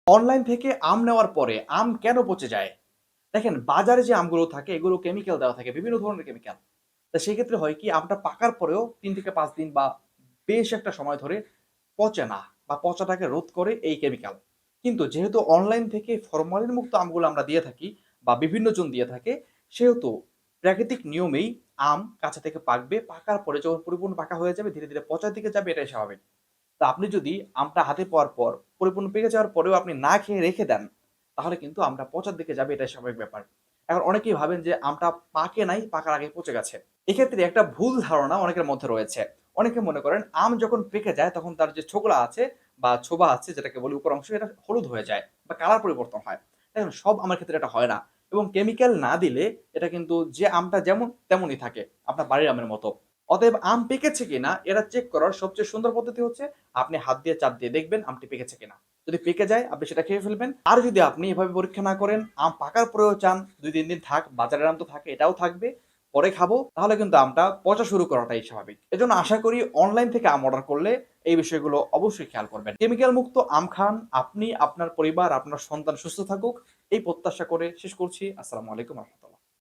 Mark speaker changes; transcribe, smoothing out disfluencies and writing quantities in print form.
Speaker 1: Online থেকে আম নেওয়ার পরে আম কেন পচে যায়? দেখেন বাজারে যে আমগুলো থাকে এগুলো কেমিক্যাল দেওয়া থাকে, বিভিন্ন ধরনের কেমিক্যাল। তো সেক্ষেত্রে হয় কি আমটা পাকার পরেও ৩ থেকে ৫ দিন বা বেশ একটা সময় ধরে পচে না বা পচাটাকে রোধ করে এই কেমিক্যাল। কিন্তু যেহেতু অনলাইন থেকে ফরমালিন মুক্ত আমগুলো আমরা দিয়ে থাকি বা বিভিন্ন জন দিয়ে থাকে, সেহেতু প্রাকৃতিক নিয়মেই আম কাঁচা থেকে পাকবে। পাকার পরে যখন পরিপূর্ণ পাকা হয়ে যাবে ধীরে, ধীরে পচার দিকে যাবে এটাই স্বাভাবিক। তো আপনি যদি আমটা হাতে পাওয়ার পর পরিপূর্ণ পেকে যাওয়ার পরেও আপনি না খেয়ে রেখে দেন, তাহলে কিন্তু আমটা পচার দিকে যাবে এটাই স্বাভাবিক ব্যাপার। এখন অনেকেই ভাবেন যে আমটা পাকে নাই, পাকার আগে পচে গেছে। এক্ষেত্রে একটা ভুল ধারণা অনেকের মধ্যে রয়েছে। অনেকে মনে করেন আম যখন পেকে যায় তখন তার যে ছোকলা আছে বা ছোবা আছে যেটাকে বলি উপর অংশ এটা হলুদ হয়ে যায় বা কালার পরিবর্তন হয়। দেখেন সব আমের ক্ষেত্রে এটা হয় না এবং কেমিক্যাল না দিলে এটা কিন্তু যে আমটা যেমন তেমনই থাকে। আপনার বাড়ির আমের মতো। অতএব আম পেকেছে কিনা এটা চেক করার সবচেয়ে সুন্দর পদ্ধতি হচ্ছে আপনি হাত দিয়ে চাপ দিয়ে দেখবেন আমটি পেকেছে কিনা। যদি পেকে যায় আপনি সেটা খেয়ে ফেলবেন। আর যদি আপনি এভাবে পরীক্ষা না করেন, আম পাকার পরেও চান ২-৩ দিন থাক, বাজারের আম তো থাকে এটাও থাকবে, পরে খাবো, তাহলে কিন্তু আমটা পচা শুরু করাটাই স্বাভাবিক। এজন্য আশা করি অনলাইন থেকে আম অর্ডার করলে এই বিষয়গুলো অবশ্যই খেয়াল করবেন। কেমিক্যাল মুক্ত আম খান, আপনি, আপনার পরিবার, আপনার সন্তান সুস্থ থাকুক এই প্রত্যাশা করে শেষ করছি। আসসালামু আলাইকুম ওয়া রাহমাতুল্লাহ।